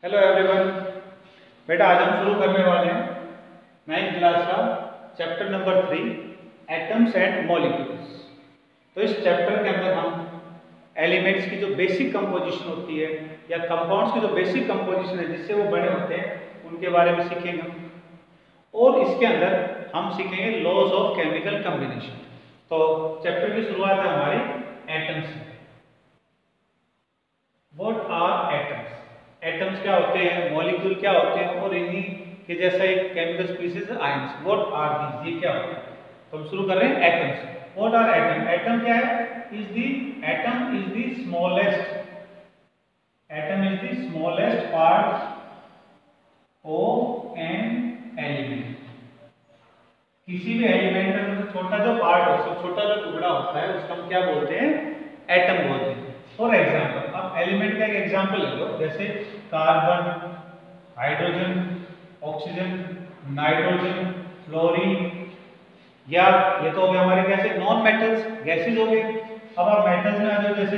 Hello everyone. बेटा आज हम शुरू करने वाले हैं 9th क्लास का chapter number 3 atoms and molecules. तो इस चैप्टर के अंदर हम एलिमेंट्स की जो बेसिक कंपोजिशन होती है या कंपाउंड्स की जो बेसिक कंपोजिशन है जिससे वो बने होते हैं उनके बारे में सीखेंगे और इसके अंदर हम सीखेंगे लॉज ऑफ केमिकल कॉम्बिनेशन। तो चैप्टर की शुरुआत है हमारी एटम्स से। What are atoms? एटम्स क्या होते हैं, मॉलिक्यूल क्या होते हैं और इन्हीं के जैसा एक केमिकल स्पीशीज है आयंस। What are these? ये क्या होता है? तो हम शुरू कर रहे हैं atoms. What are atom? Atom क्या है? Atom is the smallest, atom is the smallest part of an element. किसी भी एलिमेंट का सबसे छोटा जो पार्ट हो, सबसे छोटा जो टुकड़ा होता है उसको हम क्या बोलते हैं? एटम बोलते हैं। फॉर एग्जाम्पल, अब एलिमेंट का एक एग्जाम्पल ले लो, जैसे carbon, hydrogen, oxygen, nitrogen, fluorine, या ये तो हो गया हमारे कैसे नॉन मेटल्स, गैसेज हो गए। अब आप मेटल्स में आ जाओ, जैसे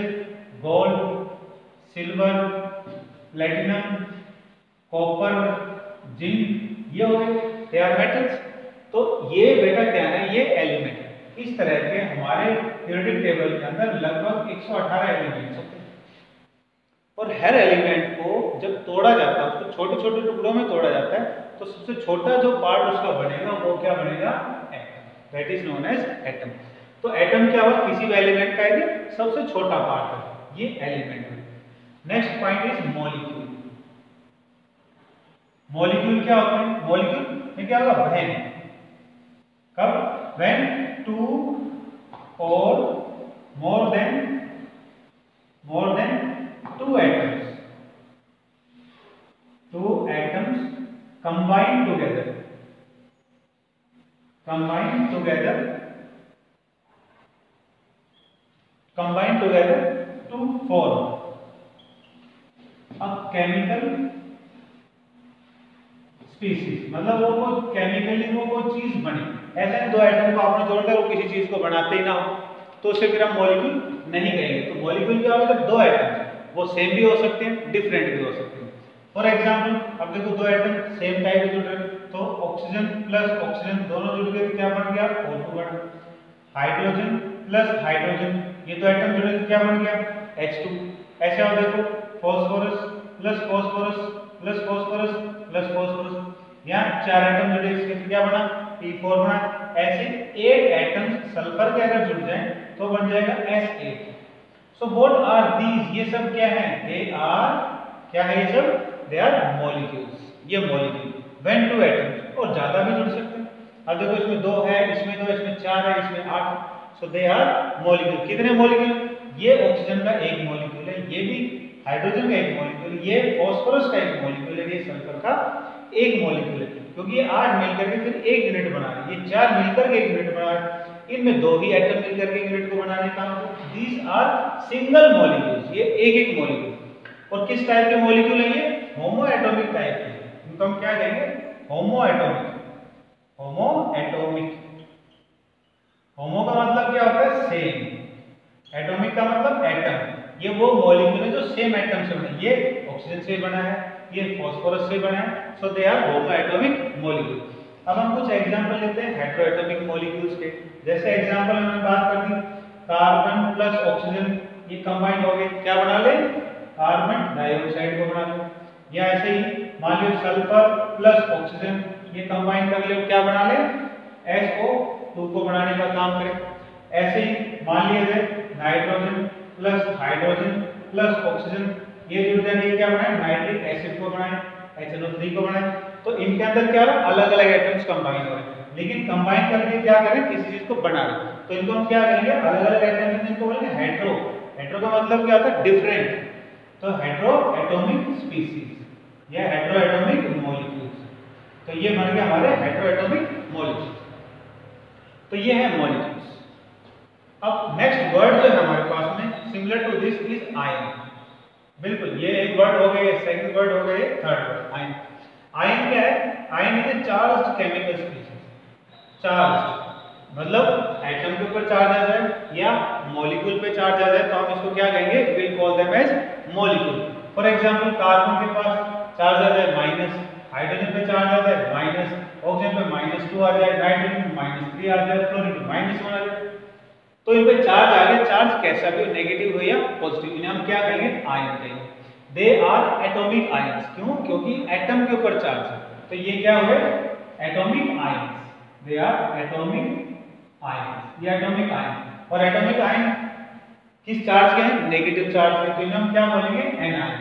gold, silver, platinum, copper, zinc, ये हो गए, दे आर मेटल्स। तो ये बेटा क्या है? ये एलिमेंट है। इस तरह के हमारे पीरियोडिक टेबल के अंदर लगभग 118 एलिमेंट्स होते हैं और हर एलिमेंट को जब तोड़ा जाता है, उसको छोटे छोटे टुकड़ों में तोड़ा जाता है, तो सबसे छोटा जो पार्ट उसका बनेगा वो क्या बनेगा? Atom. That is known as atom. तो एटम क्या हुआ? किसी भी एलिमेंट का एक सबसे छोटा पार्ट है, ये एलिमेंट है। Next point is molecule. Molecule क्या होते हैं? मॉलिक्यूल में क्या होगा? व्हेन, कब? व्हेन टू और more than two atoms combine together to form a chemical species। मतलब वो कोई केमिकली वो कोई चीज बने। ऐसे दो एटम को आपने जोड़कर वो किसी चीज को बनाते ही ना हो तो उसे फिर हम मॉलिक्यूल नहीं कहेंगे। तो मॉलिक्यूल क्या होगा? जब दो एटम वो सेम भी हो सकते हैं, डिफरेंट भी हो सकते हैं। फॉर एग्जांपल, अब देखो दो एटम सेम टाइप के जुड़ रहे हैं, तो ऑक्सीजन प्लस ऑक्सीजन दोनों जुड़ गए तो क्या बन गया? O2 बना। हाइड्रोजन प्लस हाइड्रोजन, ये दो एटम जुड़े तो क्या बन गया? H2। ऐसे आप देखो phosphorus plus phosphorus plus phosphorus plus phosphorus, यहाँ चार एटम जुड़े इसके तो क्या बना? P4 बना। ऐसे 8 एटम्स सल्फर के अगर जुड़ जाएं तो बन जाएगा S8। So what are these? ये सब क्या है? दे आर, क्या है ये सब? They are molecules. ये मॉलिक्यूल व्हेन टू एटम्स, और ज्यादा भी जुड़ सकते हैं। अब देखो इसमें 2 है, इसमें 2, इसमें 4 है, इसमें 8। सो दे आर मॉलिक्यूल। कितने मॉलिक्यूल? ये ऑक्सीजन का एक मॉलिक्यूल है, ये भी हाइड्रोजन का एक मॉलिक्यूल है, ये फास्फोरस का एक मॉलिक्यूल है, ये सल्फर का एक मॉलिक्यूल है। क्योंकि ये 8 मिलकर के फिर एक यूनिट बना रहे हैं, ये 4 मिलकर के एक यूनिट बना रहे हैं, इनमें 2 ही एटम मिलकर के यूनिट को बनाने का। दीज आर सिंगल मॉलिक्यूल्स, ये एक एक मॉलिक्यूल। और किस टाइप के मॉलिक्यूल है? ये होमो एटॉमिक टाइप के। इनको हम क्या कहेंगे? होमो एटॉमिक। होमो एटॉमिक, होमो का मतलब क्या होता है? सेम। एटॉमिक का मतलब एटम। ये वो मॉलिक्यूल है जो सेम एटम से बने। ये ऑक्सीजन से बना है, ये फास्फोरस से बना है। So they are homo atomic molecule. अब हम कुछ एग्जांपल लेते हैं हेटेरोएटॉमिक मॉलिक्यूल्स के। जैसे एग्जांपल हमने बात कर दी कार्बन प्लस ऑक्सीजन, ये कंबाइन हो गए, क्या बना ले? कार्बन डाइऑक्साइड को बना लो। या ऐसे ही मान लो सल्फर प्लस ऑक्सीजन, ये कंबाइन कर ले, क्या बना ले? SO2 को बनाने का काम करें। ऐसे ही मान लीजिए nitrogen plus hydrogen plus oxygen, ये जुड़ जाएंगे, क्या बनाए? नाइट्रिक एसिड को बनाए, HNO3 को बनाए। तो इनके अंदर क्या हो रहा है? अलग अलग एटम्स कंबाइन हो रहे हैं, लेकिन कंबाइन करके क्या करें? किसी चीज को बना रहे। तो इनको हम क्या कहेंगे? अलग अलग एटम्स, इनको बोलेंगे हेटेरो। हेटेरो का मतलब क्या होता है? डिफरेंट। तो हेटेरो एटॉमिक स्पीशीज या हेटेरो एटॉमिक मॉलिक्यूल्स। तो ये बन गए हमारे हेटेरो एटॉमिक मॉलिक्यूल्स। तो ये है मॉलिक्यूल्स। अब नेक्स्ट वर्ड जो है हमारे पास में similar to this is ion. बिल्कुल, ये एक वर्ड हो गया, सेकंड वर्ड हो गया, थर्ड वर्ड आयन। आयन क्या है? Ion is a charged chemical species. Charged मतलब एटम के ऊपर चार्ज आ जाए या मॉलिक्यूल पे चार्ज आ जाए तो हम इसको क्या कहेंगे? Will call them as molecule. For example carbon के पास चार्ज आ जाए माइनस, हाइड्रोजन पे चार्ज आ जाए माइनस, ऑक्सीजन पे -2 आ जाए, नाइट्रोजन पे -3 आ जाए, फ्लोरीन पे -1 आ जाए। तो इन पे चार्ज आ गया, चार्ज कैसा भी हो, नेगेटिव हो या पॉजिटिव, इन्हें हम क्या कहेंगे, आयन कहेंगे। दे आर एटॉमिक आयंस, क्यों, क्योंकि एटम के ऊपर चार्ज है, तो ये क्या हुए, atomic ions, they are atomic ions, ये एटॉमिक आयन। और एटॉमिक आयन किस चार्ज के हैं, नेगेटिव चार्ज के, तो इन्हें हम क्या बोलेंगे, anion,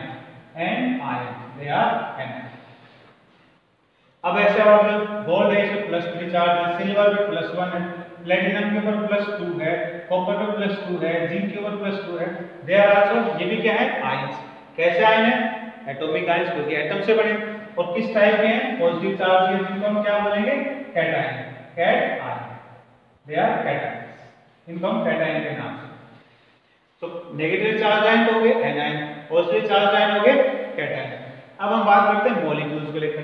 anion, they are an. अब ऐसे और गोल्ड है इसमें +3 चार्ज है, सिल्वर पे +1 है, प्लेटिनम के ऊपर +2 है, कॉपर पे +2 है, जिंक के ऊपर +2 है, दे आर आल्सो, ये भी क्या है, आयंस। कैसे आयन है, एटॉमिक आयंस, क्योंकि एटम से बने। और किस टाइप के हैं, पॉजिटिव चार्ज के, जिनको हम क्या बोलेंगे, cation, cation, they are cations, इनको हम कैटायन के नाम से। तो नेगेटिव चार्ज आयन हो गए एनायन, पॉजिटिव चार्ज आयन हो गए कैटायन। अब हम बात करते हैं मॉलिक्यूल्स को लेकर।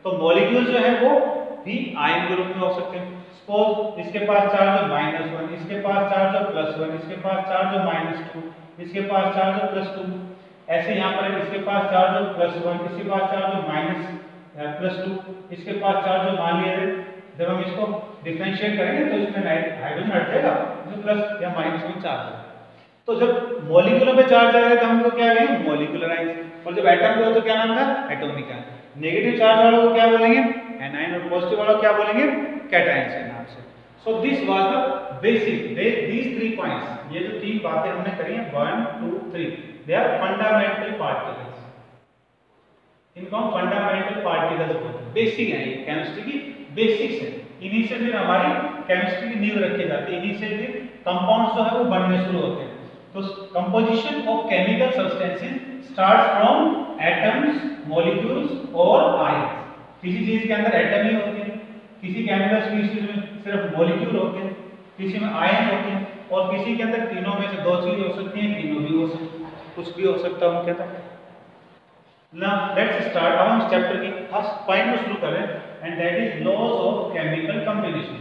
तो मॉलिक्यूल्स जो है वो भी आयन के रूप में हो सकते हैं। सपोज इसके पास चार्ज हो -1, इसके पास चार्ज हो +1, इसके पास चार्ज हो -2, इसके पास चार्ज हो +2, ऐसे यहाँ पर इसके पास चार्ज हो +1, इसके पास चार्ज हो -+2, इसके पास चार्ज हो, मान लिया जब हम इसको डिफरेंशिएट करेंगे तो इसमें हाइड्रोजन हट जाएगा, जो प्लस या माइनस में चार्ज है। तो जब मॉलिक्यूलों पे चार्ज आ जाए तो हमको क्या कहेंगे, मॉलिक्यूलर आयंस, और जब एटम पे हो तो क्या नाम था, एटॉमिक आयन। नेगेटिव चार्ज वालों को क्या बोलेंगे, एनायन, और पॉजिटिव वालों को क्या बोलेंगे, कैटायंस के नाम से। So this was the basic, these 3 points, ये जो 3 बातें हमने करी हैं, 1 2 3, दे आर फंडामेंटल पार्टिकल्स, इनको हम फंडामेंटल पार्टिकल्स बोलते हैं। बेसिक है, ये केमिस्ट्री की बेसिक्स है, इन्हीं से फिर हमारी केमिस्ट्री की नींव रखी जाती है, इन्हीं से फिर कंपाउंड्स जो है वो बनने शुरू होते हैं। तो composition of chemical substances starts from atoms, molecules और आयंस। किसी चीज के अंदर एटम ही होते हैं, किसी केमिकल स्पीशीज में सिर्फ मॉलिक्यूल होते हैं, किसी में आयन होते हैं, और किसी के अंदर तीनों में से 2 चीज हो सकती हैं, तीनों भी हो सकती हैं, कुछ भी हो सकता है, हम कहते हैं। नाउ लेट्स स्टार्ट, अब हम चैप्टर की फर्स्ट पॉइंट को शुरू करें, and that is laws of chemical combination.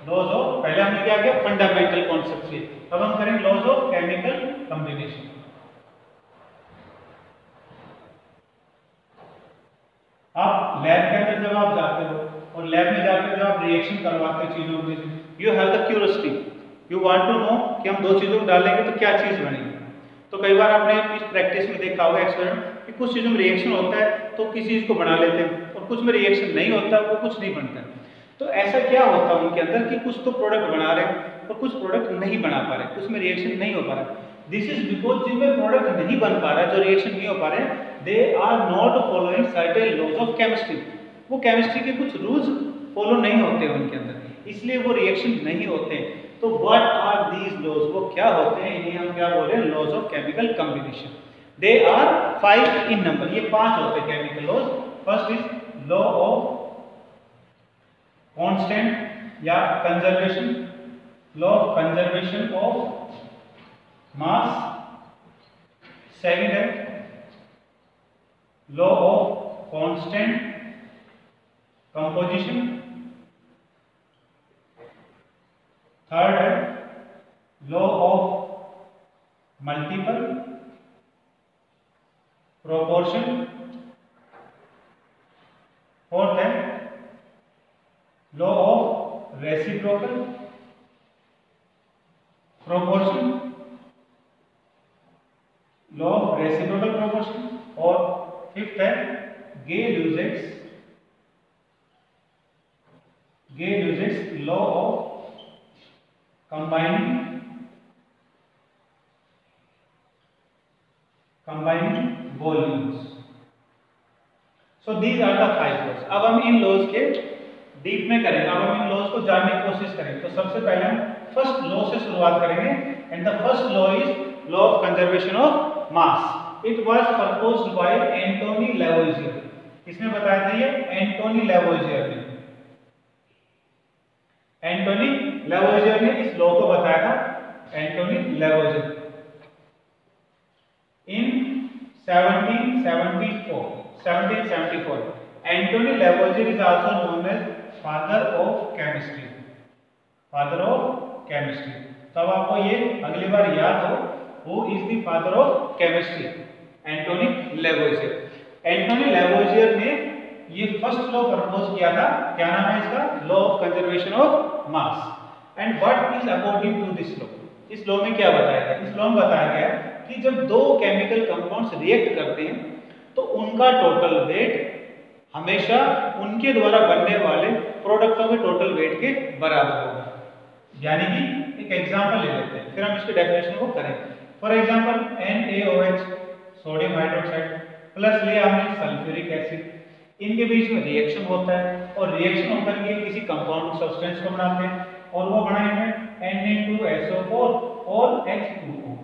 Laws of, पहले हमने क्या किया, फंडामेंटल कॉन्सेप्ट से, अब हम करेंगे लॉज ऑफ केमिकल कॉम्बिनेशन। आप लैब के अंदर जब आप जाते हो और लैब में जाकर जब आप रिएक्शन करवाते हो चीजों में, you have the curiosity, you want to know कि हम 2 चीजों को डालेंगे तो क्या चीज बनेगी। तो कई बार आपने इस प्रैक्टिस में देखा होगा, एक्सपेरिमेंट, कि कुछ चीजों में रिएक्शन होता है तो किसी चीज को बना लेते हैं, और कुछ में रिएक्शन नहीं होता, वो कुछ नहीं बनता। तो ऐसा क्या होता है उनके अंदर कि कुछ तो प्रोडक्ट बना रहे हैं और कुछ प्रोडक्ट नहीं बना पा रहे, कुछ में रिएक्शन नहीं हो पा रहा। दिस इज बिकॉज जिनमें प्रोडक्ट नहीं बन पा रहा है, जो रिएक्शन नहीं हो पा रहे हैं, they are not following certain laws of chemistry, वो केमिस्ट्री के कुछ रूल्स फॉलो नहीं होते उनके अंदर, इसलिए वो रिएक्शन नहीं होते। तो व्हाट आर दीज लॉज, वो क्या होते हैं, इन्हें हम क्या बोल रहे हैं, laws of chemical combination. They are 5 in number, ये 5 होते हैं chemical laws. First is law of constant या conservation, law of conservation of mass. Second है law of constant composition. Third है law of multiple proportion. Fourth है law of reciprocal proportion, law of reciprocal proportion. और fifth है Gay Lussac's law of combining volumes. So these are the 5 laws. अब हम in laws के deep में करेंगे, अब हम इन लॉज को जानने की कोशिश करेंगे। तो सबसे पहले हम फर्स्ट लॉ से शुरुआत करेंगे, and the first law is law of conservation of mass. It was proposed by Antoine Lavoisier. किसने बताया था ये, एंटोनी लैवोइजियर ने। एंटोनी लैवोइजियर ने इस लॉ को बताया था, Antoine Lavoisier in 1774। Antoine Lavoisier is also known as father of chemistry, father of chemistry. तब आपको ये अगली बार याद हो, who is the father of chemistry, Antoine Lavoisier. Antoine Lavoisier ने ये फर्स्ट लॉ प्रपोज किया था, क्या नाम है इसका, law of conservation of mass. And what is according to this law, इस लॉ में क्या बताया गया, इस लॉ में बताया गया कि जब दो केमिकल कंपाउंड्स रिएक्ट करते हैं तो उनका टोटल वेट हमेशा उनके द्वारा बनने वाले प्रोडक्टों के टोटल वेट के बराबर होगा। यानी कि एक एग्जांपल ले लेते हैं, फिर हम इसके डेफिनेशन को करेंगे। For example NaOH sodium hydroxide plus लिया हमने सल्फ्यूरिक एसिड, इनके बीच में रिएक्शन होता है और रिएक्शन होकर के किसी कंपाउंड सब्सटेंस को बनाते हैं और वो बनाएंगे Na2SO4 और H2O।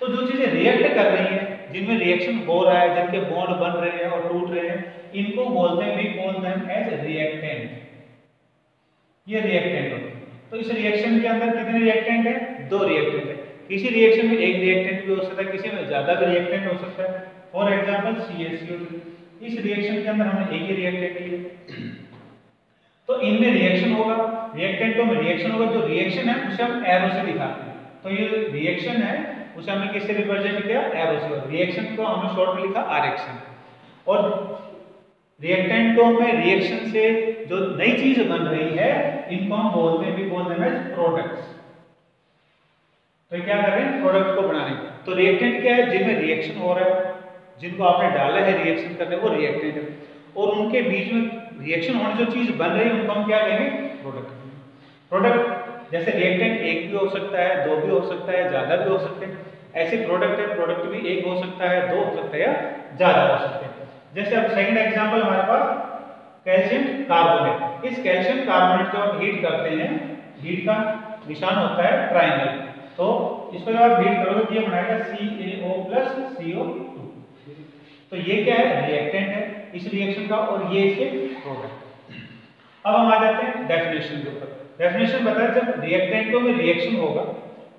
तो जो चीजें रिएक्ट कर रही हैं, जिनमें रिएक्शन हो रहा है, जिनके बॉन्ड बन रहे हैं और टूट रहे हैं, इनको बोलते हैं, we call them as reactant. ये रिएक्टेंट होते हैं। तो इस रिएक्शन के अंदर कितने रिएक्टेंट है, दो रिएक्टेंट है। किसी रिएक्शन में एक रिएक्टेंट भी हो सकता है, किसी में ज्यादा भी रिएक्टेंट हो सकता है। फॉर एग्जांपल CaCO2, इस रिएक्शन के अंदर हमने एक ही रिएक्टेंट लिया, तो इनमें रिएक्शन होगा, रिएक्टेंटों में रिएक्शन होगा। जो रिएक्शन है उसे हम एरो से दिखाते हैं, तो ये रिएक्शन है उसे हमने किससे रिप्रेजेंट किया, एरो से। रिएक्शन को हमने शॉर्ट में लिखा RX। और रिएक्टेंटों में रिएक्शन से जो नई चीज बन रही है, इनको हम बोलते हैं, भी बोलते हैं प्रोडक्ट्स। तो क्या कर रहे हैं, प्रोडक्ट को बनाने। तो रिएक्टेंट क्या है, जिनमें रिएक्शन हो रहा है, जिनको आपने डाला है रिएक्शन करने, वो रिएक्टेंट है। और उनके बीच में रिएक्शन होने जो चीज बन रही है, उनको हम क्या कहेंगे, प्रोडक्ट। प्रोडक्ट जैसे रिएक्टेंट एक भी हो सकता है, दो भी हो सकता है, ज्यादा भी हो सकते हैं। ऐसे प्रोडक्ट है, प्रोडक्ट भी एक हो सकता है, दो हो सकता है या ज्यादा हो सकते हैं। जैसे अब सेकंड एग्जांपल हमारे पास कैल्शियम कार्बोनेट। इस कैल्शियम कार्बोनेट को हम हीट करते हैं, हीट का निशान होता है ट्रायंगल। तो इसको जब आप हीट करोगे तो ये बनाएगा CaO प्लस CO2। तो ये क्या है, रिएक्टेंट है इस रिएक्शन का, और ये इसके प्रोडक्ट। अब हम आ जाते हैं डेफिनेशन के ऊपर। डेफिनेशन बताया, जब रिएक्टेंटों में रिएक्शन होगा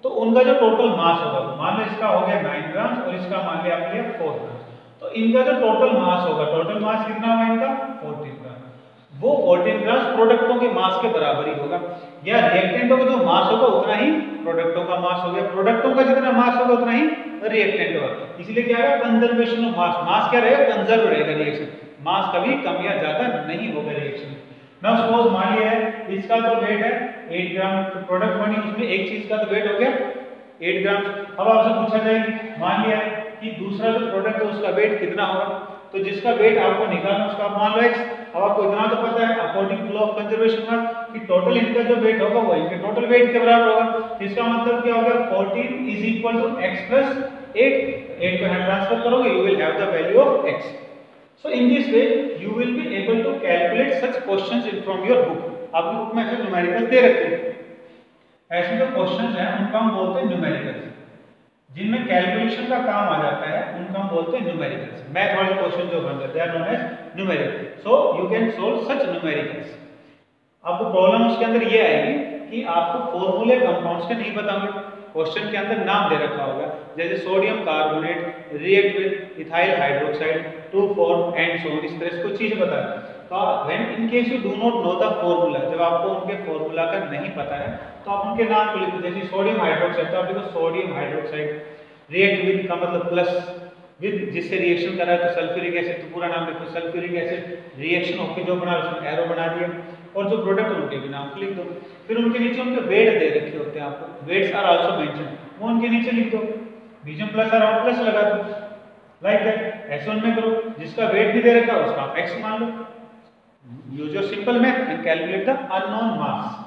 तो उनका जो टोटल मास होगा, मान लो इसका हो गया 9 ग्राम और इसका मान लिया आपने 4 ग्राम, तो इनका जो टोटल मास होगा, टोटल मास कितना होगा इनका, 14 ग्राम। वो 14 ग्राम प्रोडक्टों के मास के बराबर ही होगा, या रिएक्टेंटों का जो मास होगा उतना ही प्रोडक्टों का मास हो गया, प्रोडक्टों का जितना मास होगा उतना ही रिएक्टेंट होगा। इसलिए क्या है, कंजर्वेशन ऑफ मास। मास क्या रहेगा, कंजर्व रहेगा रिएक्शन, मास कभी कम या ज्यादा नहीं होगा रिएक्शन। नाउ सपोज मान लिया है इसका तो वेट है 8 ग्राम, तो प्रोडक्ट बनी उसमें एक चीज का तो वेट हो गया 8 ग्राम। अब आपसे पूछा जाए, मान लिया कि दूसरा जो प्रोडक्ट है उसका वेट कितना होगा, तो जिसका वेट आपको निकालना उसका आप मान लो x। अब आपको इतना तो पता है according to law of conservation mass कि टोटल इनका जो वेट होगा वो इनके टोटल वेट के बराबर होगा। इसका मतलब क्या होगा, 14 is equal to x plus 8 को यहाँ ट्रांसफर करोगे, you will have the value of x। So in this way you will be able to calculate such questions in from your book। आपकी बुक में ऐसे न्यूमेरिकल्स दे रखे हैं, ऐसे जो क्वेश्चंस हैं उनका हम बोलते हैं न्यूमेरिकल्स। जिनमें कैलकुलेशन का काम आ जाता है उनका हम बोलते हैं न्यूमेरिकल्स। मैथ वाले क्वेश्चन जो बन जाते हैं known as numerical. So you can solve such numericals. आपको प्रॉब्लम उसके अंदर ये आएगी कि आपको फॉर्मूले कंपाउंड्स के नहीं पता होंगे, क्वेश्चन के अंदर नाम दे रखा होगा, जैसे sodium carbonate react with ethyl hydroxide to form and so, इस तरह से कोई चीज बता है। तो when in case you do not know the formula, जब आपको उनके फॉर्मूला का नहीं पता है तो आप उनके नाम को लिखो। जैसे सोडियम हाइड्रोक्साइड, तो आप लिखो सोडियम हाइड्रोक्साइड, रिएक्ट विद का मतलब प्लस, विद जिससे रिएक्शन कर रहा है तो सल्फ्यूरिक एसिड, तो पूरा नाम लिखो सल्फ्यूरिक एसिड। रिएक्शन होकर जो बना उसमें एरो बना दिया, और जो प्रोडक्ट उनके भी नाम लिख दो। फिर उनके नीचे उनके वेट दे रखे होते हैं आपको, वेट्स आर आल्सो मेंशन, वो उनके नीचे लिख दो, बीच में प्लस और प्लस लगा दो, लाइक दैट। ऐसे उनमें करो, जिसका वेट भी दे रखा है उसका आप x मान लो। Use your simple math and calculate the unknown mass.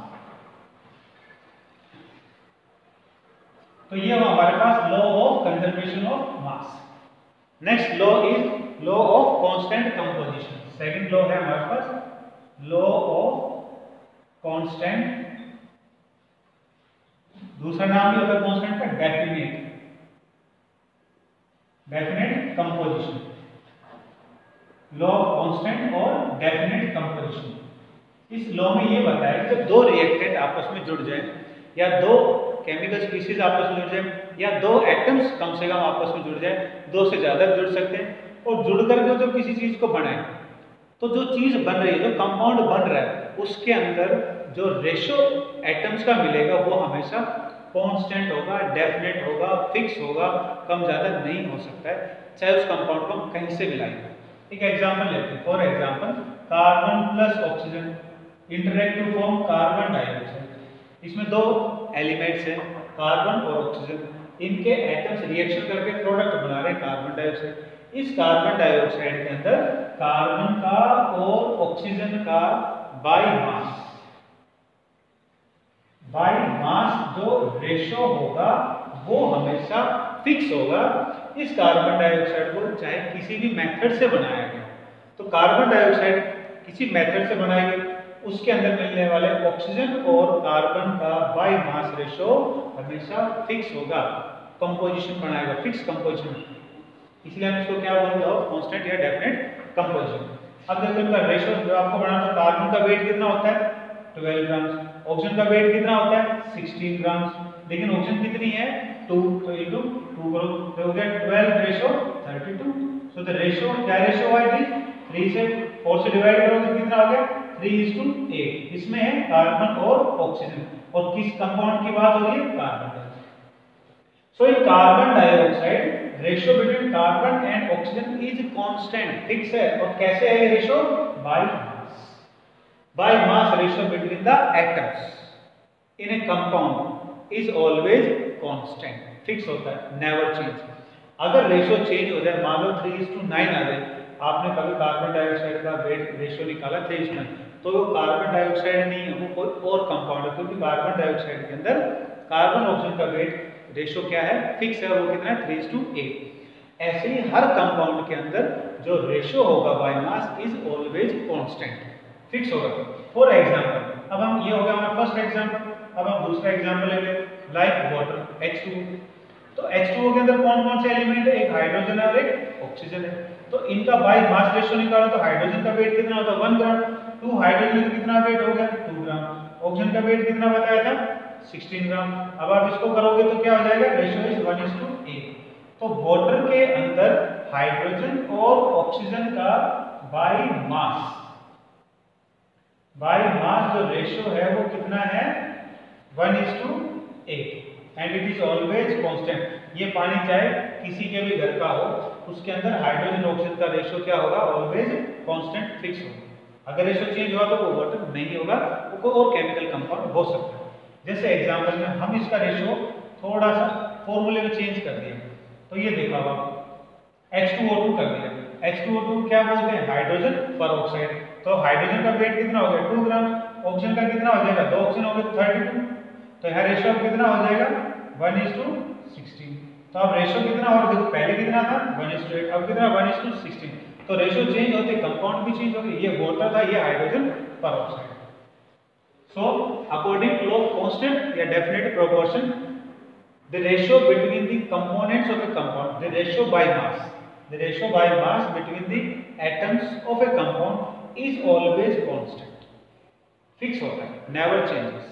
तो ये हुआ हमारे पास law of conservation of mass. Next law is law of constant composition. Second law है हमारे पास लॉ ऑफ कांस्टेंट, दूसरा नाम भी होता है कांस्टेंट का definite composition. Law of constant और डेफिनेट कंपोजिशन। इस लॉ में ये बताया कि जब दो रिएक्टेंट आपस में जुड़ जाए, या दो केमिकल स्पीशीज आपस में जुड़ जाए, या दो एटम्स कम से कम आपस में जुड़ जाए, दो से ज्यादा जुड़ सकते हैं, और जुड़कर के जब किसी चीज को बनाए, तो जो चीज बन रही है, जो कंपाउंड बन रहा है, उसके अंदर जो रेशो एटम्स का मिलेगा वो हमेशा कांस्टेंट होगा, डेफिनेट होगा, फिक्स होगा, कम ज्यादा नहीं हो सकता है, चाहे उस कंपाउंड को हम कहीं से मिलाएं। एक एग्जांपल लेते हैं। For example carbon plus oxygen interact to form carbon dioxide. इसमें दो एलिमेंट्स हैं कार्बन और ऑक्सीजन, इनके एटम्स रिएक्शन करके प्रोडक्ट बना रहे हैं कार्बन डाइऑक्साइड। इस कार्बन डाइऑक्साइड के अंदर कार्बन का और ऑक्सीजन का बाई मास जो रेशो होगा वो हमेशा फिक्स होगा। इस कार्बन डाइऑक्साइड को चाहे किसी भी मेथड से बनाया गया, तो कार्बन डाइऑक्साइड किसी मेथड से बनाई गई, उसके अंदर मिलने वाले ऑक्सीजन और कार्बन का बाई मास रेशो हमेशा फिक्स होगा, कंपोजिशन बनाएगा, फिक्स कंपोजिशन। इसलिए हम इसको क्या बोलते हैं, कांस्टेंट या डेफिनेट कंपोजिशन। अब देखो इनका रेशो जो आपको बनाना है, कार्बन का वेट कितना होता है 12 ग्राम, ऑक्सीजन का वेट कितना होता है 16 ग्राम, लेकिन ऑक्सीजन कितनी है 2, तो इनटू 2 करो तो हो गया 12 रेशो 32। सो द रेशो क्या रेशो है, 3 से 4 से डिवाइड करोगे कितना हो गया 3:8। इसमें है कार्बन और ऑक्सीजन, और किस कंपाउंड की बात हो रही है, carbon. So in carbon dioxide ratio between carbon and oxygen is constant, fix है। और कैसे है ये ratio, by mass ratio between the atoms in A compound is always constant, fix होता है, नेवर चेंज। अगर रेशो चेंज हो जाए, मान लो 3:9 आ जाए, आपने कभी कार्बन डाइऑक्साइड का वेट रेशो निकाला 3:9, तो वो कार्बन डाइऑक्साइड नहीं है, वो कोई और कंपाउंड है, क्योंकि कार्बन डाइऑक्साइड के अंदर कार्बन ऑक्सीजन का वेट रेशो क्या है, फिक्स है, वो कितना है 3:8। ऐसे ही हर कंपाउंड के अंदर जो रेशो होगा by mass is always constant, fix होगा। फॉर एग्जांपल, अब हम ये हो गया हमारा फर्स्ट एग्जांपल, अब हम दूसरा एग्जांपल ले लें, लाइक वाटर H2। तो H2O के अंदर कौन कौन से एलिमेंट है, एक हाइड्रोजन है और एक ऑक्सीजन है। तो इनका बाय मास रेशो निकाला तो हाइड्रोजन का वेट कितना होता है 1 ग्राम, 2 हाइड्रोजन का कितना वेट हो गया 2 ग्राम, ऑक्सीजन का वेट कितना बताया था 16 ग्राम। अब आप इसको करोगे तो क्या हो जाएगा, रेशो इज 1:8। तो वाटर के अंदर हाइड्रोजन और ऑक्सीजन का बाय मास जो रेशो है वो कितना है 1:8, and it is always constant. ये पानी चाहे किसी के भी घर का हो, उसके अंदर हाइड्रोजन ऑक्सीजन का रेशो क्या होगा, ऑलवेज कांस्टेंट, फिक्स होगा। अगर रेशो चेंज हुआ तो वो वाटर नहीं होगा, वो कोई और केमिकल कंपाउंड हो सकता है। जैसे एग्जांपल में हम इसका रेशो थोड़ा सा फॉर्मूले में चेंज कर दिया, तो ये देखा हुआ H2O2 कर दिया। H2O2 क्या बोलते हैं, हाइड्रोजन पर ऑक्साइड। तो हाइड्रोजन का वेट कितना हो गया 2 ग्राम, ऑक्सीजन का कितना हो जाएगा, 2 ऑक्सीजन हो गए 32, तो यहाँ रेशो कितना हो जाएगा 1:16। तो अब रेशो कितना और देखो पहले कितना था 1:8, अब कितना 1:16। तो रेशो चेंज होते कंपाउंड भी चेंज हो गए, ये वाटर था, ये हाइड्रोजन पर oxide. So, according to law of constant या definite proportion, the ratio between the components of a compound, the ratio by mass between the atoms of a compound is always constant, fix होता है, never changes.